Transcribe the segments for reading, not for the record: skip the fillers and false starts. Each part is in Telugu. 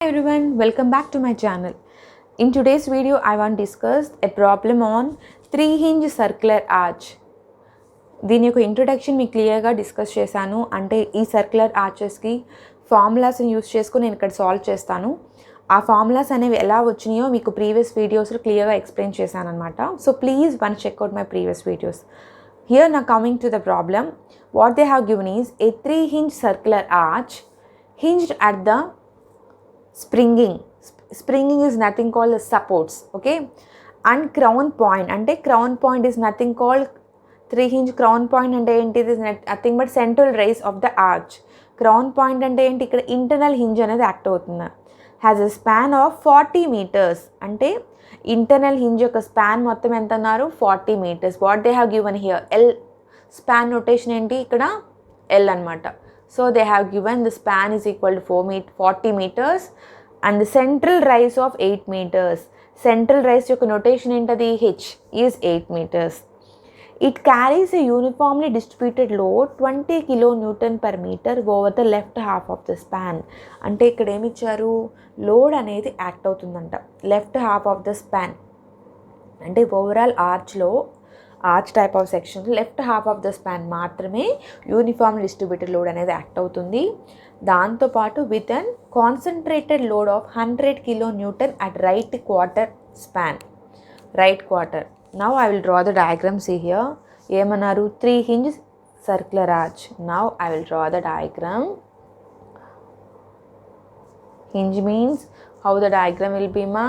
Hi everyone, welcome back to my channel. In today's video, I want to discuss a problem on 3-hinge circular arch. దీని యొక్క ఇంట్రొడక్షన్ మీకు క్లియర్గా డిస్కస్ చేశాను. అంటే ఈ సర్క్యులర్ ఆర్చెస్కి ఫార్ములాస్ని యూస్ చేసుకుని నేను ఇక్కడ సాల్వ్ చేస్తాను. ఆ ఫార్ములాస్ అనేవి ఎలా వచ్చినాయో మీకు ప్రీవియస్ వీడియోస్లో క్లియర్గా ఎక్స్ప్లెయిన్ చేశాను అనమాట. So please one check out my previous videos. Here నా coming to the problem, what they have given is a 3-hinge circular arch hinged at the springing is nothing called the supports, okay, and crown point ante crown point is nothing called 3-hinge crown point ante enti is nothing but central raise of the arch. Crown point ante enti ikkada internal hinge anedi act avutunda, has a span of 40 meters ante internal hinge యొక్క span మొత్తం ఎంత అన్నారు 40 meters. what they have given here, L span notation ఏంటి ఇక్కడ L అన్నమాట. So they have given the span is equal to 40 meters and the central rise of 8 meters. Central rise యొక్క notation ఏంటది H is 8 meters. It carries a uniformly distributed load 20 kN per meter over the left half of the span. అంటే ఇక్కడ ఏమి ఇచ్చారు, లోడ్ అనేది యాక్ట్ అవుతుందంట left half of the span. అంటే ఓవరాల్ ఆర్చ్లో arch type of section left half of the span మాత్రమే యూనిఫామ్ డిస్ట్రిబ్యూటెడ్ లోడ్ అనేది యాక్ట్ అవుతుంది. దాంతోపాటు with an concentrated load of 100 kN at right quarter span, right quarter. Now I will draw the diagram. See here ఏమన్నారు, 3-hinge circular arch. Now I will draw the diagram. hinge means how the diagram will be ma.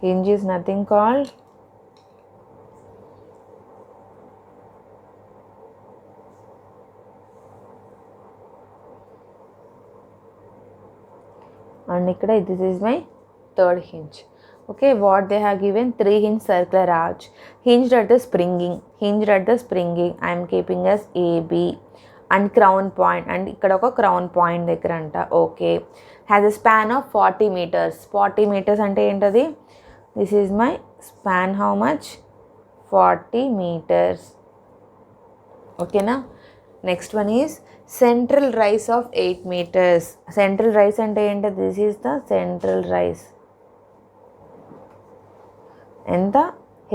Hinge is nothing called and ikkada this is my third hinge. Okay, what they have given, 3-hinge circular arch hinged at the springing. I am keeping as AB and crown point, and ikkada oka crown point దగ్గర అంట. Okay, has a span of 40 meters. 40 meters అంటే ఏంటది, this is my span, how much, 40 meters. okay na. Next one is central rise of 8 meters. Central rise ante enti, this is the central rise. enta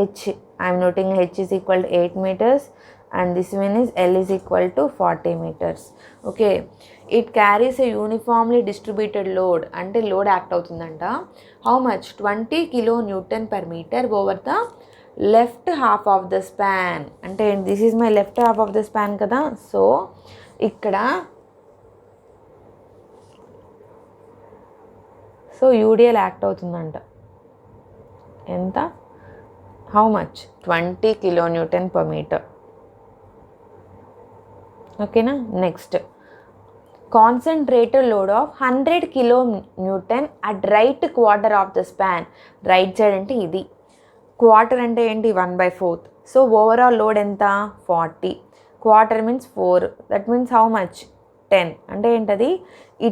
H, I am noting H is equal to 8 meters and this one is L is equal to 40 meters. okay, it carries a uniformly distributed load ante load act avutundanta, how much, 20 kN per meter over the left half of the span. అంటే this is my left half of the span కదా. సో ఇక్కడ సో యూడిఎల్ యాక్ట్ అవుతుందంట ఎంత, how much, 20 kN per meter. ఓకేనా. Next concentrated load of 100 kN at right quarter of the span. Right side అంటే ఇది, క్వార్టర్ అంటే ఏంటి 1/4. సో ఓవరాల్ లోడ్ ఎంత 40, quarter means 4, that means how much 10. అంటే ఏంటది, ఈ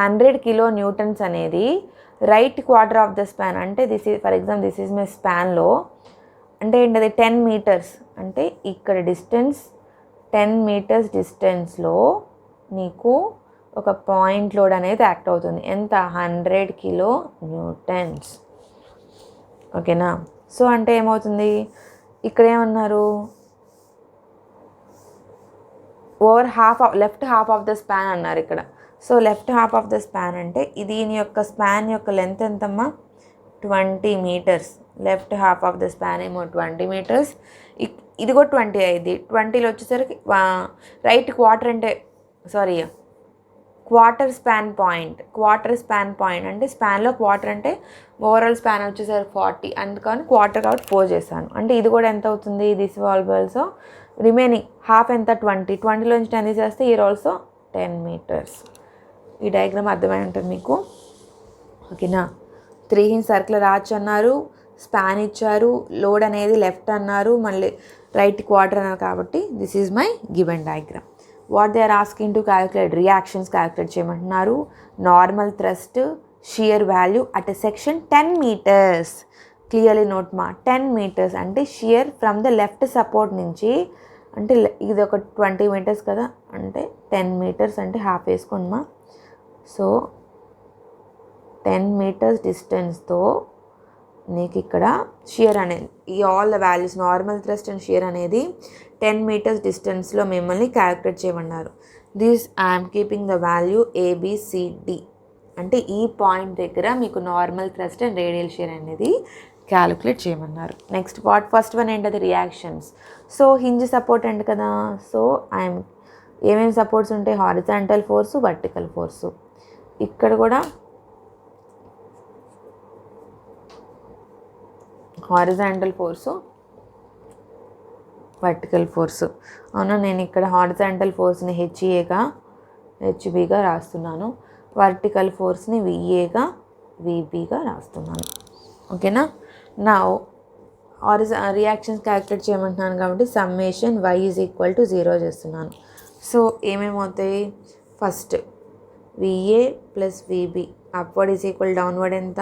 100 kN అనేది right quarter of the span. అంటే this is for example this is my స్పాన్లో అంటే ఏంటది 10 meters. అంటే ఇక్కడ డిస్టెన్స్ 10 meters డిస్టెన్స్లో నీకు ఒక పాయింట్ లోడ్ అనేది యాక్ట్ అవుతుంది. ఎంత, 100 kN. ఓకేనా. సో అంటే ఏమవుతుంది, ఇక్కడ ఏమన్నారు, over half left half of the span అన్నారు ఇక్కడ. So left half of the span అంటే దీని యొక్క స్పాన్ యొక్క లెంత్ ఎంతమ్మా 20 meters. Left half of the span ఏమో 20 meters. ఇది కూడా 20 అయింది. 20లో వచ్చేసరికి రైట్ క్వార్టర్ అంటే సారీ క్వార్టర్ స్పాన్ పాయింట్ అంటే స్పాన్లో క్వార్టర్ అంటే ఓవరాల్ స్పాన్ వచ్చేసరికి 40, అందుకని క్వార్టర్ కాబట్టి 4 చేశాను. అంటే ఇది కూడా ఎంత అవుతుంది, దిస్ ఆల్సో రిమైనింగ్ హాఫ్ ఎంత 20లోంచి 10 చేస్తే ఇయర్ ఆల్సో 10 meters. ఈ డయాగ్రామ్ అర్థమై ఉంటుంది మీకు. ఓకేనా. 3-hinge circular arch అన్నారు, స్పాన్ ఇచ్చారు, లోడ్ అనేది లెఫ్ట్ అన్నారు, మళ్ళీ రైట్ క్వార్టర్ అన్నారు. కాబట్టి this is my given diagram. What they are asking to calculate, reactions calculate చేయమంటున్నారు. Normal thrust shear value at a section 10 meters. Clearly note మా 10 meters అంటే shear from the left support నుంచి అంటే ఇది ఒక 20 మీటర్స్ కదా, అంటే 10 మీటర్స్ అంటే హాఫ్ వేసుకోండిమా. సో 10 మీటర్స్ డిస్టెన్స్తో నీకు ఇక్కడ షియర్ అనేది ఈ all the values normal thrust and shear అనేది 10 మీటర్స్ డిస్టెన్స్లో మిమ్మల్ని క్యాలిక్యులేట్ చేయమన్నారు. This I'm keeping the value ABCD, అంటే ఈ పాయింట్ దగ్గర మీకు normal thrust and radial shear అనేది క్యాలిక్యులేట్ చేయమన్నారు. నెక్స్ట్ పార్ట్ ఫస్ట్ వన్ ఏంటది రియాక్షన్స్. సో హింజ్ సపోర్ట్ అండి కదా, సో ఐఎమ్ ఏమేమి సపోర్ట్స్ ఉంటాయి, హారిజాంటల్ ఫోర్సు, వర్టికల్ ఫోర్సు. ఇక్కడ కూడా హారిజాంటల్ ఫోర్సు, వర్టికల్ ఫోర్సు. అవునా, నేను ఇక్కడ హారిజాంటల్ ఫోర్స్ని హెచ్ఏగా హెచ్బిగా రాస్తున్నాను, వర్టికల్ ఫోర్స్ని విఏగా విబిగా రాస్తున్నాను. ఓకేనా. నా రియాక్షన్స్ క్యాలిక్యులేట్ చేయమంటున్నాను కాబట్టి summation y is equal to 0 చేస్తున్నాను. సో ఏమేమవుతాయి, first VA plus VB upward is equal downward ఎంత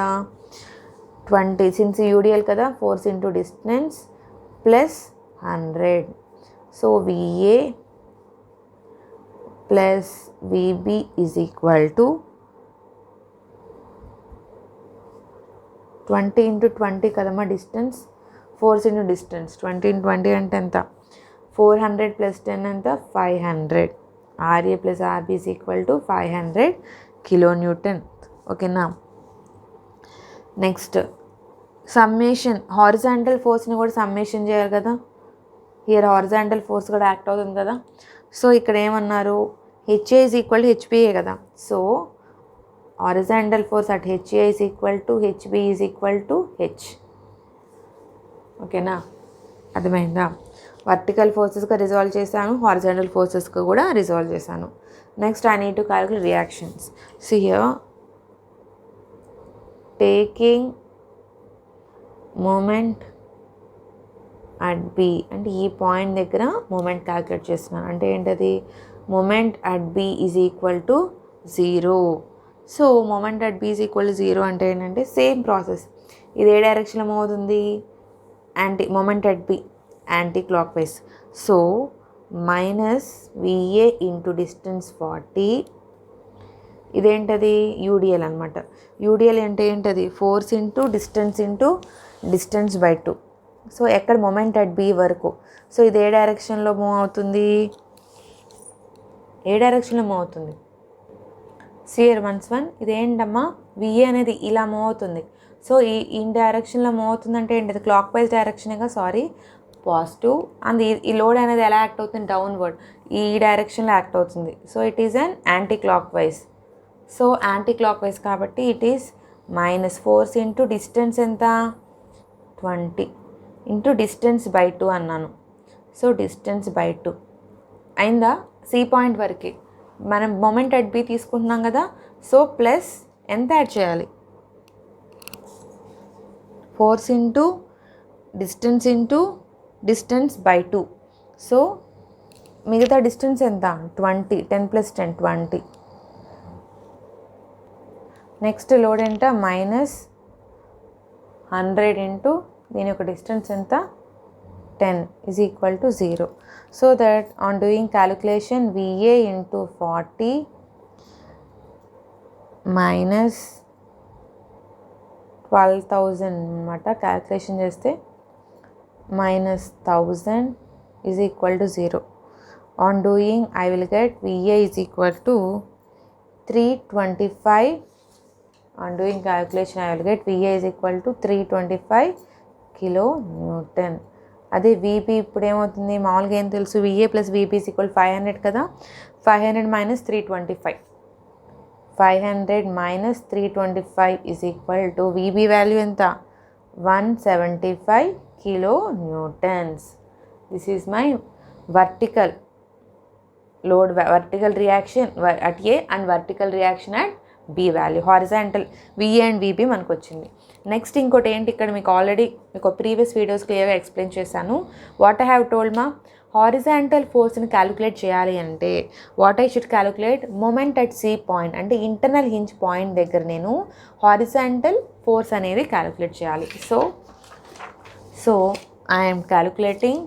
20, సిన్స్ యూడిఎల్ కదా, force into distance plus 100. So VA plus VB is equal to 20 into 20 కదమ్మా distance, force into distance 20 into 20 అంటే ఎంత 400 ప్లస్ 10 ఎంత 500. RA plus RB is equal to 500 kilonewton. ఓకేనా. నెక్స్ట్ సమ్మేషన్ హారిజాంటల్ ఫోర్స్ని కూడా సమ్మేషన్ చేయాలి కదా, హియర్ హారిజాంటల్ ఫోర్స్ కూడా యాక్ట్ అవుతుంది కదా. సో ఇక్కడ ఏమన్నారు, HA is equal to HPA కదా, so horizontal force at HA is equal to HB is equal to H. ఓకేనా, అర్థమైందా. వర్టికల్ ఫోర్సెస్గా రిజాల్వ్ చేశాను, హారిజాంటల్ ఫోర్సెస్గా కూడా రిజాల్వ్ చేశాను. Next I need to calculate reactions. So here taking moment at B, అంటే ఈ పాయింట్ దగ్గర మూమెంట్ క్యాలిక్యులేట్ చేస్తున్నాను. అంటే ఏంటది, moment at B is equal to 0. So moment at B is equal to 0 అంటే ఏంటంటే సేమ్ ప్రాసెస్, ఇది ఏ డైరెక్షన్లో మూవ్ అవుతుంది, moment at B anticlockwise. So minus VA into distance 40, ఇదేంటది యూడిఎల్ అనమాట. యూడిఎల్ అంటే ఏంటది, force into distance by 2. So ఎక్కడ మూమెంట్ అట్ బి వరకు. సో ఇది ఏ డైరెక్షన్లో మూవ్ అవుతుంది, సియర్ 1 ఇదేంటమ్మా, విఏ అనేది ఇలా మూవ్ అవుతుంది. సో ఈ డైరెక్షన్లో మూవ్ అవుతుంది అంటే ఏంటిది, క్లాక్ వైజ్ డైరెక్షన్గా, సారీ పాజిటివ్. అండ్ ఈ లోడ్ అనేది ఎలా యాక్ట్ అవుతుంది, డౌన్వర్డ్, ఈ డైరెక్షన్లో యాక్ట్ అవుతుంది. So it is an anticlockwise. So anticlockwise కాబట్టి it is minus force into distance ఎంత 20 ఇంటూ డిస్టెన్స్ బై 2 అన్నాను. సో డిస్టెన్స్ బై 2 అయిందా, సి పాయింట్ వరకు మనం మొమెంట్ అట్ బి తీసుకుంటున్నాం కదా. సో ప్లస్ ఎంత యాడ్ చేయాలి, force into distance by 2. So మిగతా డిస్టెన్స్ ఎంత 20, 10 ప్లస్ 10 20. నెక్స్ట్ లోడ్ ఎంత మైనస్ 100 ఇంటూ దీని యొక్క డిస్టెన్స్ ఎంత 10 is equal to 0. So that on doing calculation VA into 40 minus 12,000 అనమాట. క్యాలిక్యులేషన్ చేస్తే minus 1000 is equal to 0. On doing, I will get VA is equal to 325. On doing calculation, I will get VA is equal to 325 kilonewton. అదే VB ఇప్పుడు ఏమవుతుంది, మామూలుగా ఏం తెలుసు, VA plus VB is equal 500 కదా. 500 minus 325. 500 minus 325 is equal to VB value ఎంత 175 kilonewtons. This is my vertical load, vertical reaction at A and vertical reaction at B value. Horizontal VA and VB మనకు వచ్చింది. నెక్స్ట్ ఇంకోటి ఏంటి, ఇక్కడ మీకు ఆల్రెడీ మీకు ప్రీవియస్ వీడియోస్ క్లియర్గా ఎక్స్ప్లెయిన్ చేశాను. వాట్ ఐ హ్యావ్ టోల్డ్ మా, హారిజాంటల్ ఫోర్స్ని క్యాలిక్యులేట్ చేయాలి అంటే what I should calculate, moment at C point అంటే ఇంటర్నల్ హింజ్ పాయింట్ దగ్గర నేను హారిజాంటల్ ఫోర్స్ అనేది క్యాలిక్యులేట్ చేయాలి. So I am calculating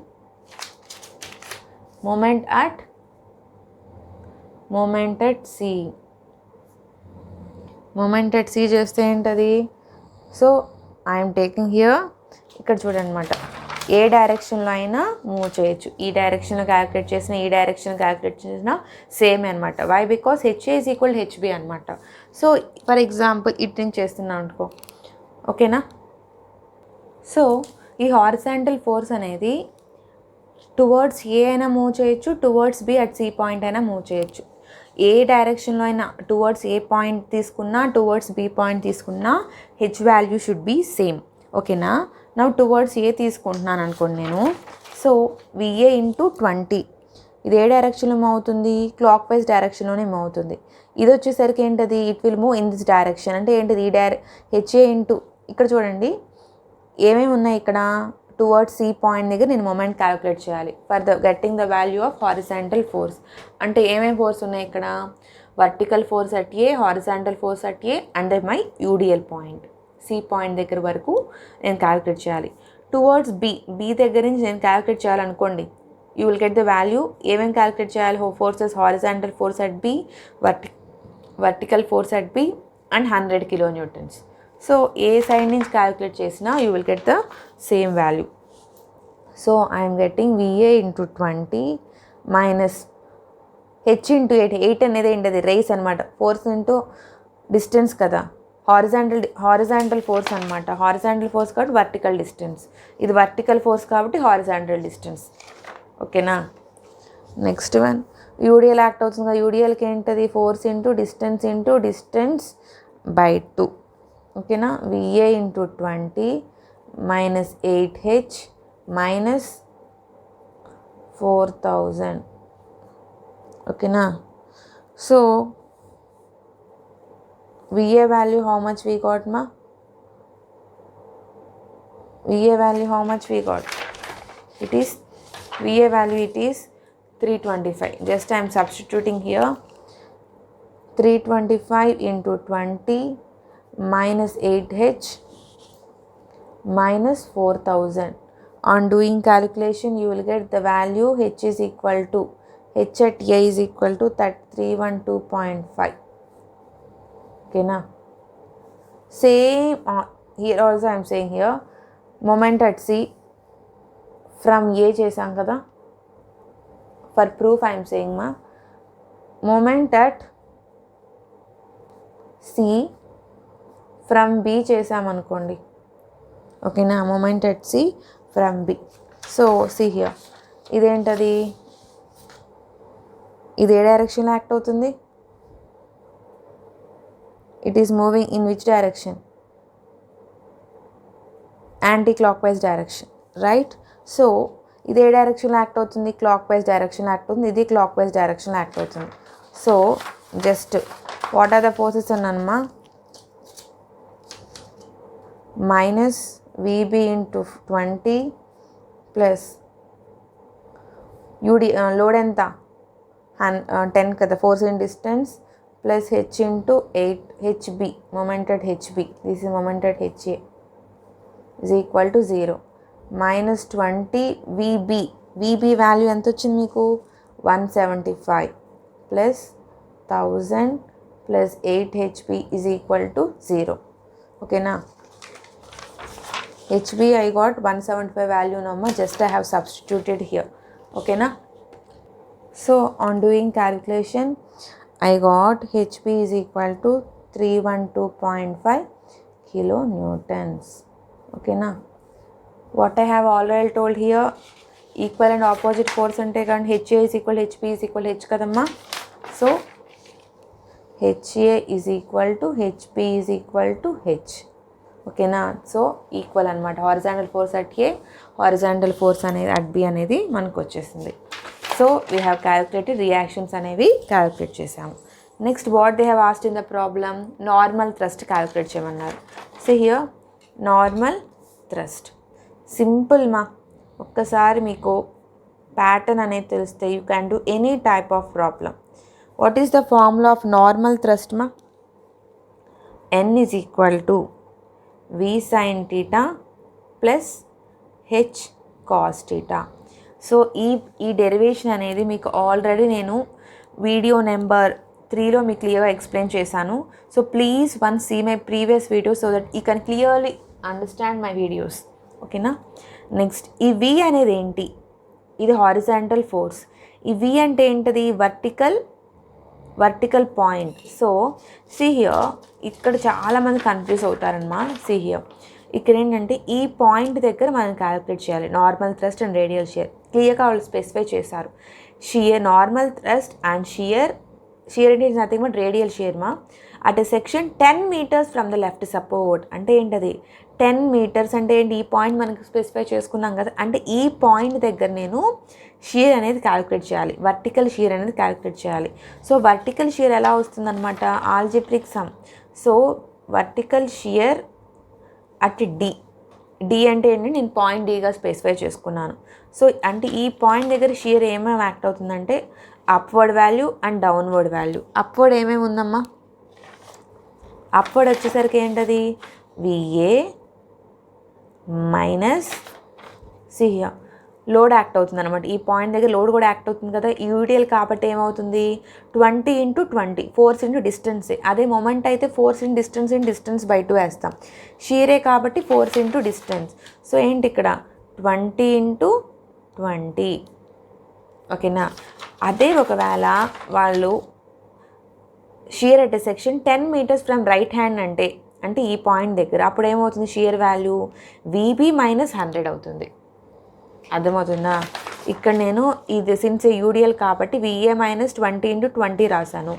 moment at C. moment at C చేస్తే ఏంటది? సో ఐఎమ్ టేకింగ్ హియర్, ఇక్కడ చూడండి అనమాట, ఏ డైరెక్షన్లో అయినా మూవ్ చేయొచ్చు. ఈ డైరెక్షన్లో క్యాలిక్యులేట్ చేసిన, ఈ డైరెక్షన్లో క్యాలిక్యులేట్ చేసిన సేమ్ అనమాట. Why? Because HA is equal HB అనమాట. సో ఫర్ ఎగ్జాంపుల్ ఇట్ నుంచి చేస్తున్నాం అనుకో, ఓకేనా? సో ఈ హారిజాంటల్ ఫోర్స్ అనేది టువర్డ్స్ ఏ అయినా మూవ్ చేయొచ్చు, towards B at C point అయినా మూవ్ చేయొచ్చు. ఏ డైరెక్షన్లో అయినా టువర్డ్స్ ఏ పాయింట్ తీసుకున్నా, టువర్డ్స్ బి పాయింట్ తీసుకున్నా H value should be same. ఓకేనా? నా టువర్డ్స్ ఏ తీసుకుంటున్నాను అనుకోండి నేను. సో విఏ ఇంటూ 20, ఇది ఏ డైరెక్షన్లో మూవ్ అవుతుంది? క్లాక్ వైజ్ డైరెక్షన్లోనే మూవ్ అవుతుంది. ఇది వచ్చేసరికి ఏంటది? It will move in this direction. అంటే ఏంటిది? ఈ హెచ్ఏ ఇంటూ, ఇక్కడ చూడండి ఏమేమి ఉన్నాయి ఇక్కడ, టువర్డ్స్ సి పాయింట్ దగ్గర నేను మొమెంట్ క్యాలిక్యులేట్ చేయాలి for the getting the value of horizontal force. అంటే ఏమేమి ఫోర్స్ ఉన్నాయి ఇక్కడ? Vertical force at A, horizontal force at A and my UDL point, C point దగ్గర వరకు నేను క్యాలిక్యులేట్ చేయాలి. టువర్డ్స్ బి దగ్గర నుంచి నేను క్యాలిక్యులేట్ చేయాలనుకోండి, you will get the value. ఏమేమి క్యాలిక్యులేట్ చేయాలి? Forces, horizontal force at B, vertical force at B and 100 kilonewtons. So ఏ సైడ్ నుంచి క్యాలిక్యులేట్ చేసినా you will get the same value. So I'm getting VA into 20 minus H into 8. 8 అనేది ఏంటది? రేస్ అనమాట. ఫోర్స్ ఇంటూ డిస్టెన్స్ కదా, హారిజాంటల్ ఫోర్స్ అనమాట. హారిజాంటల్ ఫోర్స్ కాబట్టి వర్టికల్ డిస్టెన్స్, ఇది వర్టికల్ ఫోర్స్ కాబట్టి హారిజాంటల్ డిస్టెన్స్. ఓకేనా? నెక్స్ట్ వన్ యూడిఎల్ యాక్ట్ అవుతుంది కదా. యూడిఎల్కి ఏంటది? Force into distance by 2. ఓకేనా? VA into 20 minus 8H minus 4000. ఓకేనా? So VA value how much we got మా? VA value how much we got? It is VA value it is 325. Just I'm substituting here. 325 into 20 minus 8H minus 4000. On doing calculation you will get the value H is equal to, H at A is equal to 312.5. Okay na? Same here also I am saying here, moment at C from A chesam kada. For proof I am saying ma, moment at C from B చేసామనుకోండి. ఓకేనా? Moment at C from B. So C here, ఇదేంటది? ఇది ఏ డైరెక్షన్లో యాక్ట్ అవుతుంది? It is moving in which direction? Anticlockwise direction, right? So ఇది ఏ డైరెక్షన్లో యాక్ట్ అవుతుంది? క్లాక్ వైజ్ డైరెక్షన్లో యాక్ట్ అవుతుంది. ఇది క్లాక్ వైజ్ డైరెక్షన్లో యాక్ట్ అవుతుంది. So just what are the forces అన్నానమ్మా? Minus VB into 20 plus load ఎంత? 10 కదా, force in distance plus H into 8 HB, moment at HB, this is moment at HA is equal to 0 minus 20 VB value ఎంత వచ్చింది మీకు? 175 plus 1000 plus 8 HB is equal to 0. ఓకేనా? HB I got 175 value number, just I have substituted here. Okay na? So on doing calculation I got HB is equal to 312.5 kilonewtons. Okay na? What I have already told here, equal and opposite force ante kan HA is equal HB is equal H kadamma. So HA is equal to HB is equal to H. ఓకేనా? సో ఈక్వల్ అనమాట. Horizontal force at A, horizontal force అనేది అట్ బి అనేది మనకు వచ్చేసింది. So we have calculated reactions అనేవి క్యాలిక్యులేట్ చేసాము. Next what they have asked in the problem, normal thrust calculate చేయమన్నారు. So here normal thrust simple మా. ఒక్కసారి మీకు ప్యాటర్న్ అనేది తెలిస్తే you can do any type of problem. What is the formula of normal thrust మా? N is equal to V sin theta plus H cos theta. So ఈ డెరివేషన్ అనేది మీకు ఆల్రెడీ నేను వీడియో నెంబర్ 3లో మీకు క్లియర్గా ఎక్స్ప్లెయిన్ చేశాను. So please once see my previous videos so that you can clearly understand my videos. ఓకేనా. నెక్స్ట్ ఈ V అనేది ఏంటి? ఇది హారిజాంటల్ ఫోర్స్. ఈ V అంటే ఏంటిది? Vertical point. So see here, ఇక్కడ చాలామంది కన్ఫ్యూజ్ అవుతారనమా. సీ హియర్, ఇక్కడ ఏంటంటే ఈ పాయింట్ దగ్గర మనం క్యాలిక్యులేట్ చేయాలి normal thrust and radial shear. క్లియర్గా వాళ్ళు స్పెసిఫై చేశారు. Shear, normal thrust and shear అంటే is nothing but radial shear మా at a section 10 meters from the left support. అంటే ఏంటది? 10 meters అంటే ఏంటి? ఈ పాయింట్ మనకు స్పెసిఫై చేసుకున్నాం కదా. అంటే ఈ పాయింట్ దగ్గర నేను షియర్ అనేది క్యాలిక్యులేట్ చేయాలి, వర్టికల్ షియర్ అనేది క్యాలిక్యులేట్ చేయాలి. సో వర్టికల్ షియర్ ఎలా వస్తుందన్నమాట? Algebraic sum. So vertical shear at D అంటే ఏంటి? నేను పాయింట్ డీగా స్పెసిఫై చేసుకున్నాను. సో అంటే ఈ పాయింట్ దగ్గర షియర్ ఏమేమి యాక్ట్ అవుతుందంటే upward value and downward value. Upward ఏమేమి ఉందమ్మా? అప్వర్డ్ వచ్చేసరికి ఏంటది? VA మైనస్ సిహియా లోడ్ యాక్ట్ అవుతుంది అనమాట. ఈ పాయింట్ దగ్గర లోడ్ కూడా యాక్ట్ అవుతుంది కదా. యూడిఎల్ కాబట్టి ఏమవుతుంది? 20 × 20 ఫోర్స్ ఇంటూ డిస్టెన్సే. అదే మొమెంట్ అయితే ఫోర్స్ ఇన్ డిస్టెన్స్ బై 2 వేస్తాం. షీరే కాబట్టి ఫోర్స్ ఇంటూ డిస్టెన్స్. సో ఏంటి ఇక్కడ? 20 × 20. ఓకేనా. అదే ఒకవేళ వాళ్ళు shear at a section 10 meters from right hand అంటే ఈ పాయింట్ దగ్గర, అప్పుడు ఏమవుతుంది? షియర్ వాల్యూ VB మైనస్ 100 అవుతుంది. అర్థమవుతుందా? ఇక్కడ నేను ఇది సిన్స్ యూడిఎల్ కాబట్టి VA మైనస్ 20 × 20 రాశాను.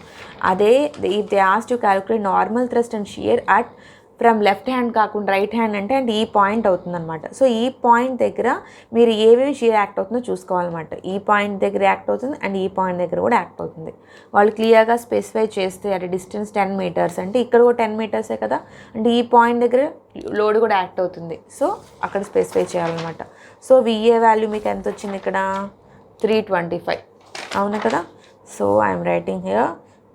అదే if they asked to calculate normal thrust and shear at from left hand కాకుండా రైట్ హ్యాండ్ అంటే ఈ పాయింట్ అవుతుందన్నమాట. సో ఈ పాయింట్ దగ్గర మీరు ఏమేమి షియర్ యాక్ట్ అవుతుందో చూసుకోవాలన్నమాట. ఈ పాయింట్ దగ్గర యాక్ట్ అవుతుంది అండ్ ఈ పాయింట్ దగ్గర కూడా యాక్ట్ అవుతుంది. వాళ్ళు క్లియర్గా స్పెసిఫై చేస్తే అట్ డిస్టెన్స్ 10 meters అంటే ఇక్కడ కూడా 10 meters కదా. అంటే ఈ పాయింట్ దగ్గర లోడ్ కూడా యాక్ట్ అవుతుంది. సో అక్కడ స్పెసిఫై చేయాలన్నమాట. సో VA వాల్యూ మీకు ఎంత వచ్చింది ఇక్కడ? 325. అవునా కదా. So I'm writing here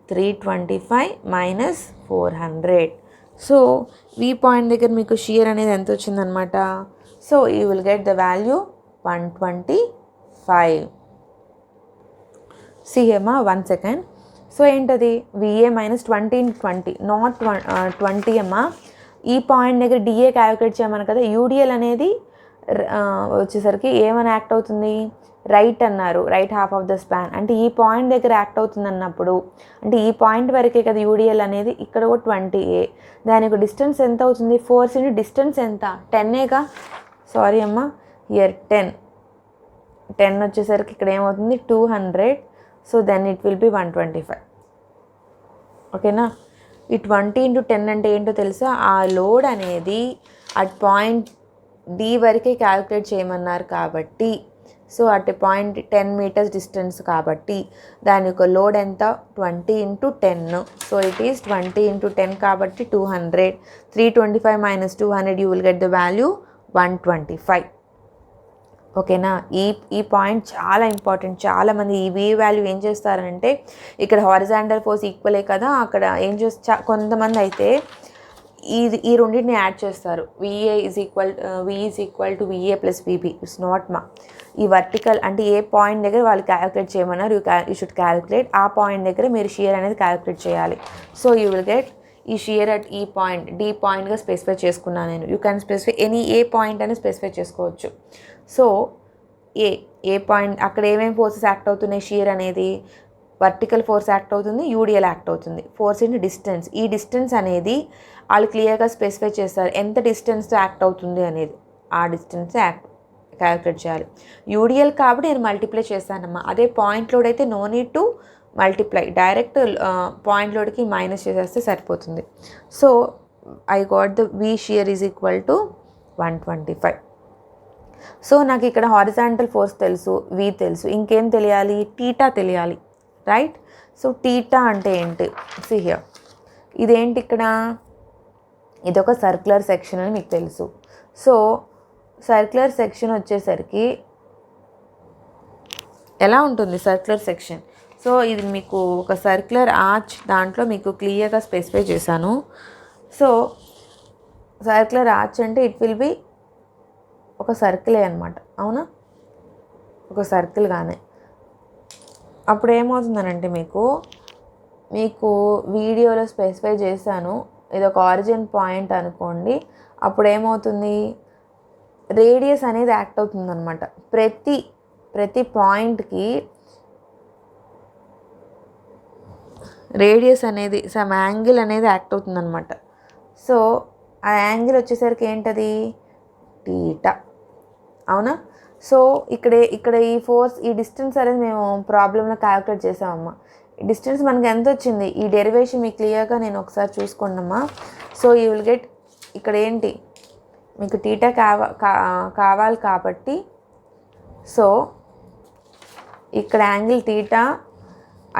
325 minus 400. So V point దగ్గర మీకు షియర్ అనేది ఎంత వచ్చిందనమాట? So you will get the value 125. సిఎమ్మా 1 second. So ఏంటది? VA మైనస్ 20 × 20 నాట్ 20 అమ్మా. ఈ పాయింట్ దగ్గర DA క్యాలిక్యులేట్ చేయమని కదా. యూడిఎల్ అనేది వచ్చేసరికి ఏమని యాక్ట్ అవుతుంది? రైట్ అన్నారు, right half of the span. అంటే ఈ పాయింట్ దగ్గర యాక్ట్ అవుతుంది అన్నప్పుడు అంటే ఈ పాయింట్ వరకే కదా యూడిఎల్ అనేది. ఇక్కడ కూడా 20A. దానికి డిస్టెన్స్ ఎంత అవుతుంది? ఫోర్స్ ఇంటూ డిస్టెన్స్ ఎంత? 10ఏగా. సారీ అమ్మా, ఇయర్ 10 వచ్చేసరికి ఇక్కడ ఏమవుతుంది? 200. So then it will be 125. ఓకేనా. ఈ 20 × 10 అంటే ఏంటో తెలుసా? ఆ లోడ్ అనేది అట్ పాయింట్ D వరకే క్యాలిక్యులేట్ చేయమన్నారు కాబట్టి, so at point 10 meters distance కాబట్టి దాని యొక్క లోడ్ ఎంత? 20 × 10. సో ఇట్ ఈస్ 20 × 10 కాబట్టి 200. 325 minus 200 you will get the value 125. ఓకేనా. ఈ పాయింట్ చాలా ఇంపార్టెంట్. చాలామంది ఈ V వాల్యూ ఏం చేస్తారంటే ఇక్కడ హారిజాంటల్ ఫోర్స్ ఈక్వలే కదా, అక్కడ ఏం కొంతమంది అయితే ఈ రెండింటిని యాడ్ చేస్తారు. V is equal to VA plus VB. It's not మా. ఈ వర్టికల్ అంటే ఏ పాయింట్ దగ్గర వాళ్ళు క్యాలిక్యులేట్ చేయమన్నారు, యూ షుడ్ క్యాలిక్యులేట్. ఆ పాయింట్ దగ్గర మీరు షియర్ అనేది క్యాలిక్యులేట్ చేయాలి. సో యూ విల్ గెట్ ఈ షియర్ అట్ ఈ పాయింట్ D పాయింట్గా స్పెసిఫై చేసుకున్నాను నేను. You can specify A point అని స్పెసిఫై చేసుకోవచ్చు. సో ఏ పాయింట్ అక్కడ ఏమేమి ఫోర్సెస్ యాక్ట్ అవుతున్నాయి? షియర్ అనేది వర్టికల్ ఫోర్స్ యాక్ట్ అవుతుంది, యూడిఎల్ యాక్ట్ అవుతుంది, ఫోర్స్ ఇంటూ డిస్టెన్స్. ఈ డిస్టెన్స్ అనేది వాళ్ళు క్లియర్గా స్పెసిఫై చేస్తారు ఎంత డిస్టెన్స్తో యాక్ట్ అవుతుంది అనేది. ఆ డిస్టెన్స్ క్యాలిక్యులేట్ చేయాలి. యూడిఎల్ కాబట్టి నేను మల్టిప్లై చేశానమ్మా. అదే పాయింట్ లోడ్ అయితే no need to multiply, direct point లోడ్కి మైనస్ చేసేస్తే సరిపోతుంది. So I got the V shear is equal to 125. So నాకు ఇక్కడ హారిజాంటల్ ఫోర్స్ తెలుసు, V తెలుసు, ఇంకేం తెలియాలి? టీటా తెలియాలి, రైట్. సో టీటా అంటే ఏంటి? సీ హియర్, ఇదేంటి ఇక్కడ? ఇదొక సర్క్యులర్ సెక్షన్ అని మీకు తెలుసు. సో సర్క్యులర్ సెక్షన్ వచ్చేసరికి ఎలా ఉంటుంది సర్క్యులర్ సెక్షన్? సో ఇది మీకు ఒక సర్క్యులర్ ఆర్చ్, దాంట్లో మీకు క్లియర్గా స్పెసిఫై చేశాను. సో సర్క్యులర్ ఆర్చ్ అంటే ఇట్ విల్ బి ఒక సర్కిలే అనమాట. అవునా. ఒక సర్కిల్ కానీ. అప్పుడు ఏమవుతుందనంటే మీకు వీడియోలో స్పెసిఫై చేశాను, ఇది ఒక ఆరిజిన్ పాయింట్ అనుకోండి. అప్పుడు ఏమవుతుంది, రేడియస్ అనేది యాక్ట్ అవుతుంది అనమాట. ప్రతి పాయింట్కి రేడియస్ అనేది సమ్ యాంగిల్ అనేది యాక్ట్ అవుతుంది అనమాట. సో ఆ యాంగిల్ వచ్చేసరికి ఏంటది, టీటా. అవునా? సో ఇక్కడ ఈ ఫోర్స్, ఈ డిస్టెన్స్ అనేది మేము ప్రాబ్లంలో క్యాలిక్యులేట్ చేసామమ్మా. ఈ డిస్టెన్స్ మనకి ఎంత వచ్చింది, ఈ డెరివేషన్ మీకు క్లియర్గా నేను ఒకసారి చూసుకోండమ్మా. సో యూ విల్ గెట్, ఇక్కడ ఏంటి మీకు టీటా కావాలి కాబట్టి, సో ఇక్కడ angle theta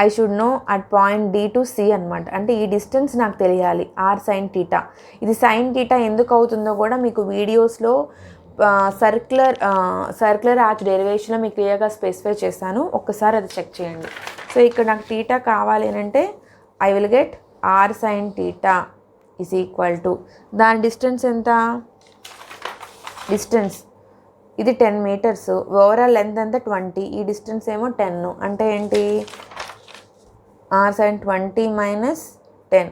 I should know at point D to C అనమాట. అంటే ఈ డిస్టెన్స్ నాకు తెలియాలి, ఆర్ సైన్ టీటా. ఇది సైన్ టీటా ఎందుకు అవుతుందో కూడా మీకు వీడియోస్లో సర్క్యులర్ ఆర్చ్ డెరివేషన్లో మీకు క్లియర్గా స్పెసిఫై చేశాను, ఒక్కసారి అది చెక్ చేయండి. సో ఇక్కడ నాకు టీటా కావాలి అని అంటే I will get r sine theta is equal to, దాని డిస్టెన్స్ ఎంత, డిస్టెన్స్ ఇది 10 మీటర్స్, ఓవరాల్ లెంత్ ఎంత 20, ఈ డిస్టెన్స్ ఏమో 10. అంటే ఏంటి, r sine 20 minus 10,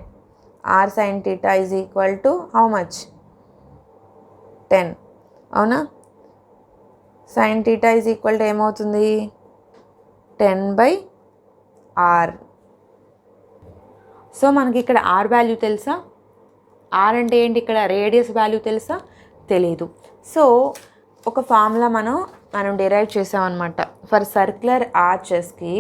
r sine theta is equal to how much, 10. అవునా? Sine theta is equal to ఏమవుతుంది, 10/r. సో మనకి ఇక్కడ ఆర్ వాల్యూ తెలుసా, ఆర్ అంటే ఏంటి, ఇక్కడ రేడియస్ వాల్యూ తెలుసా, తెలీదు. సో ఒక ఫార్ములా మనం డిరైవ్ చేసామన్నమాట. ఫర్ సర్క్యులర్ ఆర్చెస్కి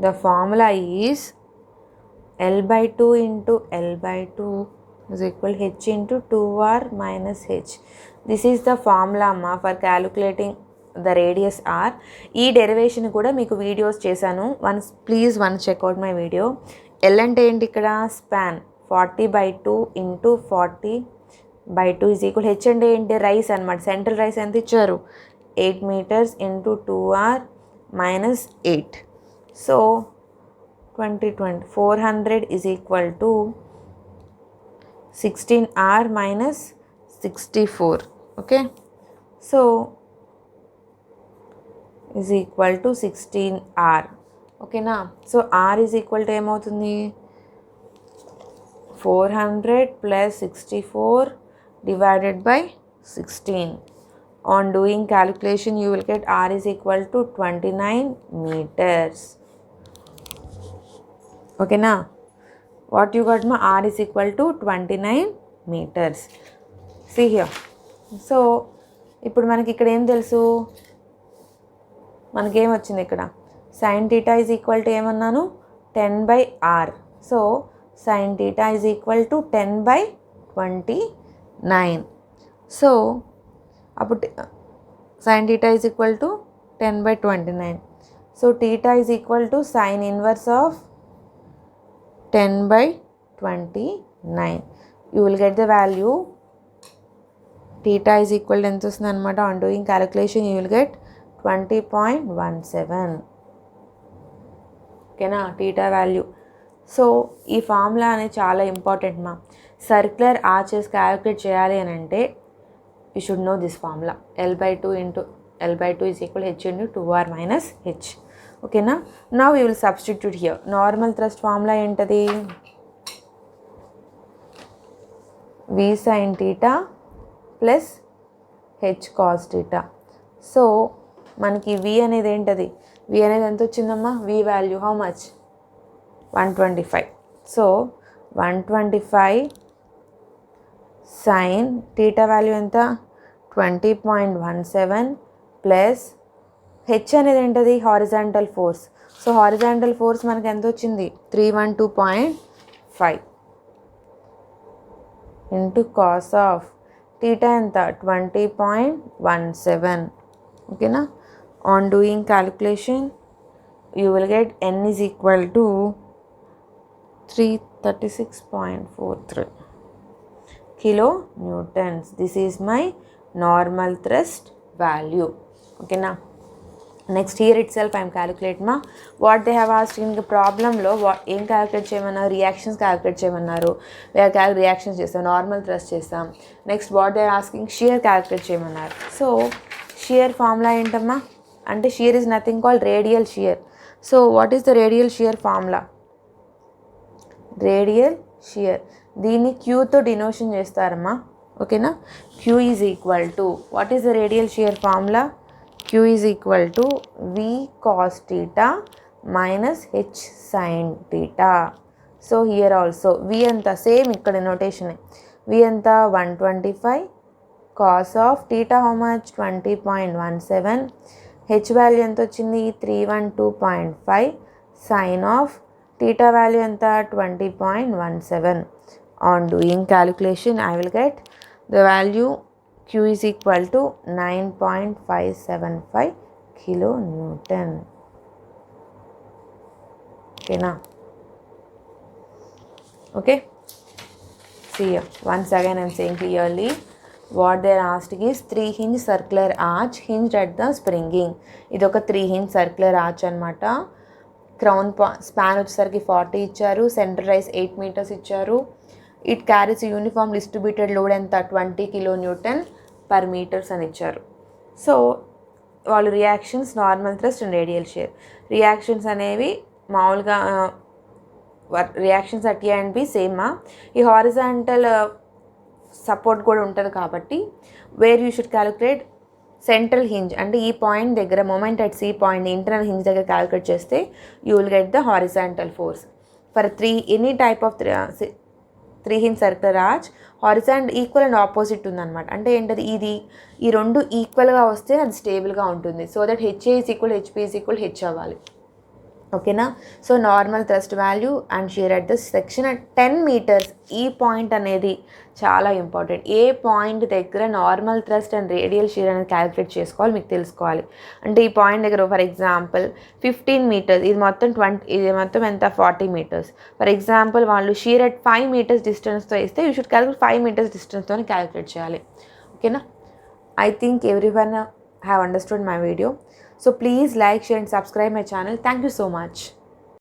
the formula is L/2 into L/2 is equal to h into 2r minus h. This is the formula for calculating the radius r. ఈ డెరివేషన్ కూడా మీకు వీడియోస్ చేశాను, please checkout my video. L అంటే ఏంటి, ఇక్కడ span 40/2 into 40/2 is equal. h అంటే ఏంటి, రైస్ అనమాట. సెంట్రల్ రైస్ ఎంత ఇచ్చారు, 8 meters into 2r minus 8. So 400 is equal to 16r minus 64. Okay, so is equal to 16r. Okay na? So r is equal to ఏమవుతుంది, 400 plus 64 divided by 16. On doing calculation you will get r is equal to 29 meters. Okay na? What you got ma, r is equal to 29 meters. See here. So ఇప్పుడు మనకి ఇక్కడ ఏం తెలుసు, మనకేం వచ్చింది ఇక్కడ, sine theta is equal to ఏమన్నాను, 10/r. So sine theta is equal to 10/29. So అప్పుడు sine theta is equal to 10/29. So theta is equal to sine inverse of 10/29. You will get the value, theta is equal to ఎంత వస్తుంది అనమాట. On doing calculation you will get 20.17. ఓకేనా, టీటా వాల్యూ. సో ఈ ఫార్ములా అనేది చాలా ఇంపార్టెంట్ మా. సర్క్యులర్ ఆర్చెస్ క్యాలిక్యులేట్ చేయాలి అని అంటే you should know this formula. L/2 into L/2 is equal to h into 2r minus h. ఓకేనా, now we will substitute here. Normal thrust formula ఏంటది, v sin theta plus H cos theta. So మనకి v అనేది ఏంటది, v అనేది ఎంత వచ్చిందమ్మా, v value how much, 125. So 125 sine theta value ఎంత, 20.17 ప్లస్ హెచ్ అనేది ఏంటది, horizontal force. So horizontal force మనకి ఎంత వచ్చింది, 312.5 ఇంటూ కాస్ ఆఫ్ టీటా ఎంత, 20.17. ఓకేనా, on doing calculation you will get n is equal to 336.43 kilo newtons. This is my normal thrust value. ఓకేనా, next here itself I'm calculate మా వాట్ దే హ్యావ్ ఆస్క్డ్ ఇంక ప్రాబ్లంలో ఏం క్యాలిక్యులేట్ చేయమన్నారు, రియాక్షన్స్ క్యాలిక్యులేట్ చేయమన్నారు. రియాక్షన్స్ చేస్తాం, నార్మల్ థ్రస్ట్ చేస్తాం. Next what they are asking shear calculate చేయమన్నారు. సో షియర్ ఫార్ములా ఏంటమ్మా అంటే shear is nothing called radial shear. So what is the radial shear formula? Radial shear దీన్ని క్యూతో డినోషన్ చేస్తారమ్మా. ఓకేనా? Q is equal to what is the radial shear formula? Q is equal to V cos theta minus H sin theta. So here also V anta same ikkada notation. V anta 125 cos of theta how much 20.17. H value enta ochindi 312.5. Sin of theta value enta 20.17. On doing calculation I will get the value Q is equal to 9.575 kilonewton. Okay na? Okay? See here. Once again I am saying clearly what they are asked is 3 hinge circular arch hinged at the springing. ఇది ఒక 3 hinge circular arch అన్నమాట. క్రౌన్ స్పాన్ వచ్చేసరికి 40 ఇచ్చారు, సెంటర్ రైస్ 8 meters ఇచ్చారు. It carries uniform distributed load ఎంత 20 kilonewton per meters అని ఇచ్చారు. సో వాళ్ళు reactions normal thrust and radial shear reactions అనేవి మామూలుగా reactions at A and B సేమా. ఈ హారిజాంటల్ సపోర్ట్ కూడా ఉంటుంది కాబట్టి where you should calculate central hinge అంటే ఈ పాయింట్ దగ్గర moment at C point internal hinge దగ్గర క్యాలిక్యులేట్ చేస్తే you will get the horizontal force for any type of 3 hinge circular arch. హారిజాంట్ equal and opposite ఉందన్నమాట. అంటే ఏంటది ఈ రెండు ఈక్వల్గా వస్తే అది స్టేబుల్గా ఉంటుంది. So that HA is equal HP is equal H అవ్వాలి. ఓకేనా? So normal thrust value and shear at the section at 10 meters. ఈ పాయింట్ అనేది చాలా ఇంపార్టెంట్. ఏ పాయింట్ దగ్గర normal thrust and radial shear అనేది క్యాలిక్యులేట్ చేసుకోవాలి మీకు తెలుసుకోవాలి. అంటే ఈ పాయింట్ దగ్గర ఫర్ ఎగ్జాంపుల్ 15 meters, ఇది మొత్తం ఎంత 40 meters. ఫర్ ఎగ్జాంపుల్ వాళ్ళు షియర్ అట్ 5 meters డిస్టెన్స్తో ఇస్తే యూ షుడ్ క్యాలిక్యులేట్ 5 meters డిస్టెన్స్తో క్యాలిక్యులేట్ చేయాలి. ఓకేనా? I think everyone have understood my video. So please like, share and subscribe my channel. Thank you so much.